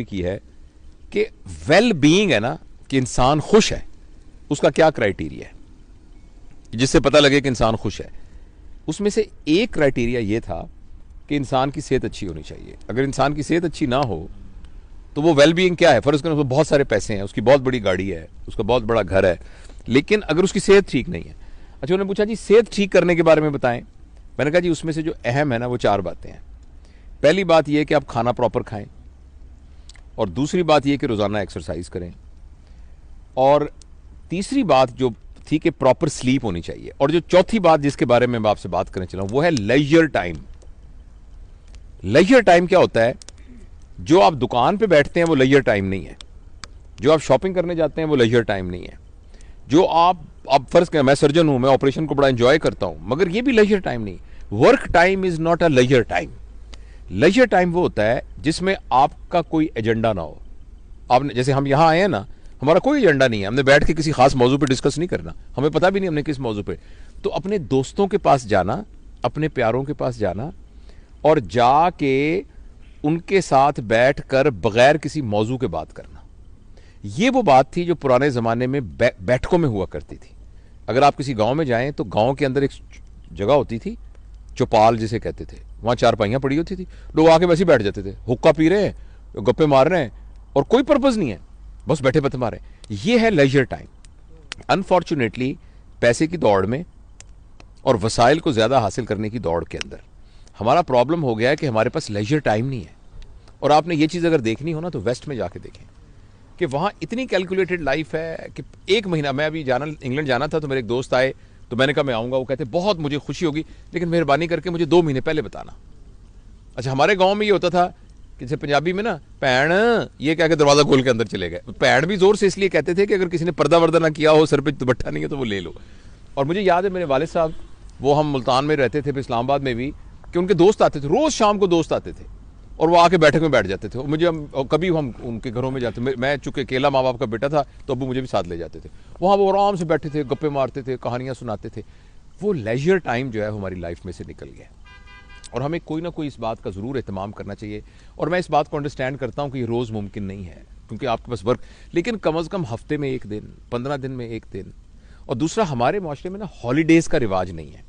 کی ہے کہ ویل بینگ ہے نا, کہ انسان خوش ہے, اس کا کیا کرائیٹیریا ہے جس سے پتہ لگے کہ انسان خوش ہے. اس میں سے ایک کرائیٹیریا یہ تھا کہ انسان کی صحت اچھی ہونی چاہیے. اگر انسان کی صحت اچھی نہ ہو تو وہ ویل بینگ کیا ہے, فرض کریں اس کو بہت سارے پیسے ہیں, اس کی بہت بڑی گاڑی ہے, اس کا بہت بڑا گھر ہے, لیکن اگر اس کی صحت ٹھیک نہیں ہے. اچھا, انہوں نے پوچھا جی صحت ٹھیک کرنے کے بارے میں بتائیں. میں نے کہا جی اس میں سے جو اہم ہے نا وہ 4 باتیں ہیں. پہلی بات یہ کہ آپ کھانا پراپر کھائیں, اور دوسری بات یہ کہ روزانہ ایکسرسائز کریں, اور تیسری بات جو تھی کہ پراپر سلیپ ہونی چاہیے, اور جو چوتھی بات جس کے بارے میں آپ سے بات کرنے چلا ہوں وہ ہے لیجر ٹائم. لیجر ٹائم کیا ہوتا ہے؟ جو آپ دکان پہ بیٹھتے ہیں وہ لیجر ٹائم نہیں ہے, جو آپ شاپنگ کرنے جاتے ہیں وہ لیجر ٹائم نہیں ہے, جو آپ فرض کریں میں سرجن ہوں, میں آپریشن کو بڑا انجوائے کرتا ہوں, مگر یہ بھی لیجر ٹائم نہیں. Work time is not a leisure time. Leisure time وہ ہوتا ہے جس میں آپ کا کوئی ایجنڈا نہ ہو. آپ نے جیسے ہم یہاں آئے ہیں نا, ہمارا کوئی ایجنڈا نہیں ہے, ہم نے بیٹھ کے کسی خاص موضوع پہ ڈسکس نہیں کرنا, ہمیں پتہ بھی نہیں ہم نے کس موضوع پہ. تو اپنے دوستوں کے پاس جانا, اپنے پیاروں کے پاس جانا, اور جا کے ان کے ساتھ بیٹھ کر بغیر کسی موضوع کے بات کرنا, یہ وہ بات تھی جو پرانے زمانے میں بیٹھکوں میں ہوا کرتی تھی. اگر آپ کسی گاؤں میں جائیں تو گاؤں کے اندر ایک جگہ ہوتی تھی چوپال جسے کہتے تھے, وہاں 4 پائیاں پڑی ہوتی تھی, لوگ آ کے ویسے بیٹھ جاتے تھے, حقہ پی رہے ہیں, گپے مار رہے ہیں, اور کوئی پرپز نہیں ہے, بس بیٹھے بت مارے. یہ ہے لیجر ٹائم. انفارچونیٹلی پیسے کی دوڑ میں اور وسائل کو زیادہ حاصل کرنے کی دوڑ کے اندر ہمارا پرابلم ہو گیا ہے کہ ہمارے پاس لیجر ٹائم نہیں ہے. اور آپ نے یہ چیز اگر دیکھنی ہو نا تو ویسٹ میں جا کے دیکھیں کہ وہاں اتنی کیلکولیٹڈ لائف ہے کہ 1 مہینہ, میں ابھی انگلینڈ جانا تھا تو میرے ایک دوست آئے, تو میں نے کہا میں آؤں گا, وہ کہتے بہت مجھے خوشی ہوگی لیکن مہربانی کر کے مجھے 2 مہینے پہلے بتانا. اچھا, ہمارے گاؤں میں یہ ہوتا تھا کہ جیسے پنجابی میں نا پین یہ کہہ کے دروازہ کھول کے اندر چلے گئے. پین بھی زور سے اس لیے کہتے تھے کہ اگر کسی نے پردہ وردہ نہ کیا ہو, سر پہ دوپٹہ نہیں ہے تو وہ لے لو. اور مجھے یاد ہے میرے والد صاحب, وہ ہم ملتان میں رہتے تھے, پھر اسلام آباد میں بھی, کہ ان کے دوست آتے تھے, روز شام کو دوست آتے تھے, اور وہ آ کے بیٹھک میں بیٹھ جاتے تھے. مجھے کبھی ہم ان کے گھروں میں جاتے, میں چونکہ اکیلا ماں باپ کا بیٹا تھا تو ابو مجھے بھی ساتھ لے جاتے تھے. وہاں وہ آرام سے بیٹھے تھے, گپے مارتے تھے, کہانیاں سناتے تھے. وہ لیجر ٹائم جو ہے ہماری لائف میں سے نکل گیا, اور ہمیں کوئی نہ کوئی اس بات کا ضرور اہتمام کرنا چاہیے. اور میں اس بات کو انڈرسٹینڈ کرتا ہوں کہ یہ روز ممکن نہیں ہے کیونکہ آپ کے پاس ورک, لیکن کم از کم ہفتے میں 1 دن, 15 دن میں 1 دن. اور دوسرا, ہمارے معاشرے میں نا ہالیڈیز کا رواج نہیں ہے.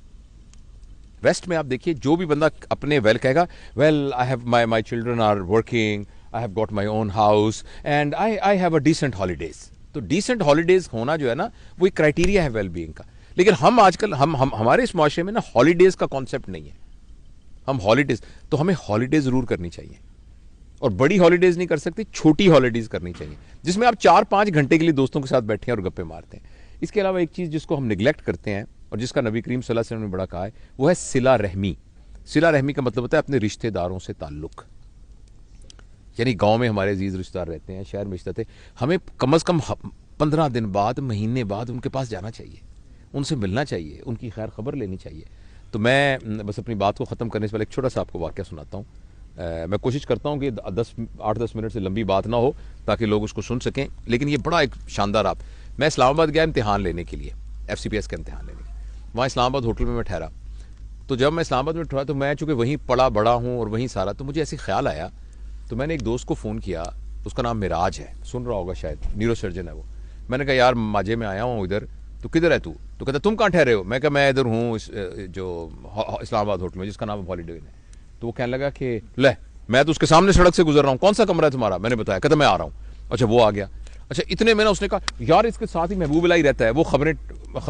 ویسٹ میں آپ دیکھیے جو بھی بندہ اپنے ویل کہے گا, well I have my children are working, I have got my own house and I have a decent holidays. تو ڈیسنٹ ہالیڈیز ہونا جو ہے نا وہ ایک کرائیٹیریا ہے ویل بینگ کا. لیکن ہم آج کل ہمارے اس معاشرے میں نا ہالیڈیز کا کانسیپٹ نہیں ہے. ہم ہالیڈیز, تو ہمیں ہالیڈیز ضرور کرنی چاہیے, اور بڑی ہالیڈیز نہیں کر سکتے, چھوٹی ہالیڈیز کرنی چاہیے جس میں آپ 4-5 گھنٹے کے لیے دوستوں کے ساتھ بیٹھے ہیں اور گپے مارتے ہیں. اس کے علاوہ ایک چیز جس کو ہم نگلیکٹ کرتے ہیں اور جس کا نبی کریم صلی اللہ علیہ وسلم نے بڑا کہا ہے, وہ ہے صلہ رحمی. صلہ رحمی کا مطلب ہوتا ہے اپنے رشتہ داروں سے تعلق. یعنی گاؤں میں ہمارے عزیز رشتہ دار رہتے ہیں, شہر میں رشتہ تھے, ہمیں کم از کم 15 دن بعد, مہینے بعد ان کے پاس جانا چاہیے, ان سے ملنا چاہیے, ان کی خیر خبر لینی چاہیے. تو میں بس اپنی بات کو ختم کرنے سے پہلے ایک چھوٹا سا آپ کو واقعہ سناتا ہوں. میں کوشش کرتا ہوں کہ 8-10 منٹ سے لمبی بات نہ ہو تاکہ لوگ اس کو سن سکیں, لیکن یہ بڑا ایک شاندار. میں اسلام آباد گیا امتحان لینے کے لیے, FCPS کا امتحان لینے کے لیے. وہاں اسلام آباد ہوٹل میں ٹھہرا. تو جب میں اسلام آباد میں ٹھہرا تو میں چونکہ وہیں پڑا بڑا ہوں اور وہیں سارا, تو مجھے ایسے خیال آیا, تو میں نے ایک دوست کو فون کیا, اس کا نام معراج ہے, سن رہا ہوگا شاید, نیورو سرجن ہے وہ. میں نے کہا یار ماجے میں آیا ہوں ادھر, تو کدھر ہے تو کہتا تم کہاں ٹھہرے ہو؟ میں کہا میں ادھر ہوں جو اسلام آباد ہوٹل میں جس کا نام ہالیڈے ہے. تو وہ کہنے لگا کہ لے میں تو اس کے سامنے سڑک سے گزر رہا ہوں, کون سا کمرہ ہے تمہارا؟ میں نے بتایا, کہتا میں آ رہا ہوں. اچھا وہ آ گیا. اچھا اتنے میں نا اس نے کہا یار اس کے ساتھ ہی محبوب الہی رہتا ہے, وہ خبریں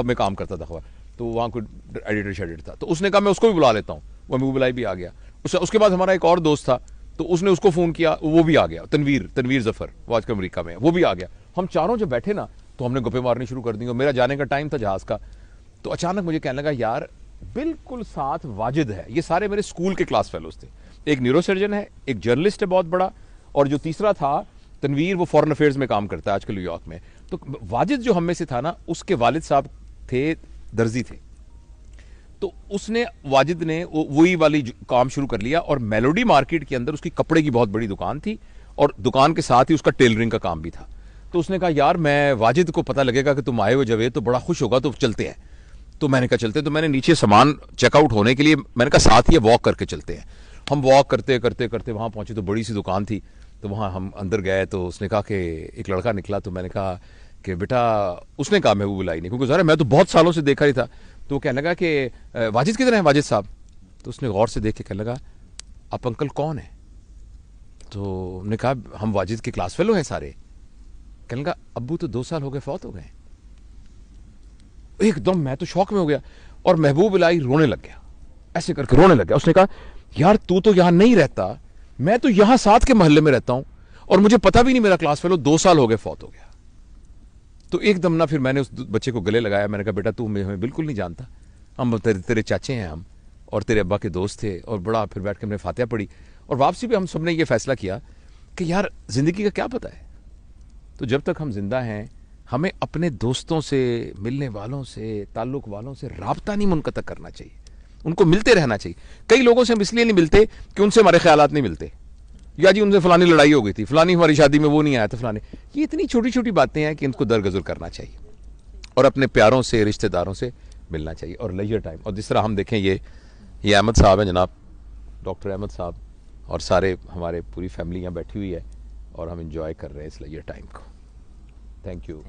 میں کام کرتا تھا خبر, تو وہاں کوئی ایڈیٹر شیڈیٹر تھا, تو اس نے کہا میں اس کو بھی بلا لیتا ہوں. وہ محبوب الہی بھی آ گیا. اس کے بعد ہمارا ایک اور دوست تھا, تو اس نے اس کو فون کیا, وہ بھی آ گیا, تنویر ظفر, وہ آج کل امریکہ میں ہے, وہ بھی آ گیا. ہم چاروں جب بیٹھے نا تو ہم نے گپے مارنی شروع کر دی, اور میرا جانے کا ٹائم تھا جہاز کا. تو اچانک مجھے کہنے لگا یار بالکل ساتھ واجد ہے, یہ سارے میرے اسکول کے کلاس فیلوز تھے, ایک نیورو سرجن ہے, ایک جرنلسٹ ہے بہت بڑا, اور جو تیسرا تھا تنویر, وہ فورن افیئرز میں کام کرتا ہے آج کل نیو یارک میں. تو واجد جو ہم میں سے تھا نا, اس کے والد صاحب تھے درزی تھے, تو اس نے واجد نے وہی والی کام شروع کر لیا, اور میلوڈی مارکیٹ کے اندر اس کی کپڑے کی بہت بڑی دکان تھی, اور دکان کے ساتھ ہی اس کا ٹیلرنگ کا کام بھی تھا. تو اس نے کہا یار میں واجد کو پتہ لگے گا کہ تم آئے ہو جب, تو بڑا خوش ہوگا, تو چلتے ہیں. تو میں نے کہا چلتے. تو میں نے نیچے سامان چیک آؤٹ ہونے کے لیے میں نے کہا ساتھ ہی واک کر کے چلتے ہیں. ہم واک کرتے کرتے کرتے وہاں پہنچے تو بڑی سی دکان تھی, تو وہاں ہم اندر گئے تو اس نے کہا کہ ایک لڑکا نکلا, تو میں نے کہا کہ بیٹا, اس نے کہا محبوب الہی نے, کیونکہ ظاہر ہے میں تو بہت سالوں سے دیکھا ہی تھا, تو وہ کہنے لگا کہ واجد کدھر ہیں واجد صاحب؟ تو اس نے غور سے دیکھ کے کہنے لگا آپ انکل کون ہیں؟ تو نے کہا ہم واجد کے کلاس فیلو ہیں سارے. کہنے لگا ابو تو 2 سال ہو گئے فوت ہو گئے. ایک دم میں تو شوق میں ہو گیا, اور محبوب الہی رونے لگ گیا, ایسے کر کے رونے لگ گیا. اس نے کہا یار تو یہاں نہیں رہتا, میں تو یہاں ساتھ کے محلے میں رہتا ہوں, اور مجھے پتا بھی نہیں میرا کلاس فیلو 2 سال ہو گئے فوت ہو گیا. تو ایک دم نہ پھر میں نے اس بچے کو گلے لگایا, میں نے کہا بیٹا تو ہمیں بالکل نہیں جانتا, ہم تیرے چاچے ہیں ہم, اور تیرے ابا کے دوست تھے. اور بڑا پھر بیٹھ کے ہم نے فاتحہ پڑھی, اور واپسی پہ ہم سب نے یہ فیصلہ کیا کہ یار زندگی کا کیا پتہ ہے, تو جب تک ہم زندہ ہیں ہمیں اپنے دوستوں سے, ملنے والوں سے, تعلق والوں سے رابطہ نہیں منقطع کرنا چاہیے, ان کو ملتے رہنا چاہیے. کئی لوگوں سے ہم اس لیے نہیں ملتے کہ ان سے ہمارے خیالات نہیں ملتے, یا جی ان سے فلانی لڑائی ہو گئی تھی, فلانی ہماری شادی میں وہ نہیں آیا تھا, فلانی. یہ اتنی چھوٹی چھوٹی باتیں ہیں کہ ان کو درگزر کرنا چاہیے, اور اپنے پیاروں سے, رشتہ داروں سے ملنا چاہیے, اور لیجر ٹائم. اور جس طرح ہم دیکھیں یہ احمد صاحب ہیں جناب, ڈاکٹر احمد صاحب, اور سارے ہمارے پوری فیملی یہاں بیٹھی ہوئی ہے, اور ہم انجوائے کر رہے ہیں اس لیجر ٹائم کو. Thank you.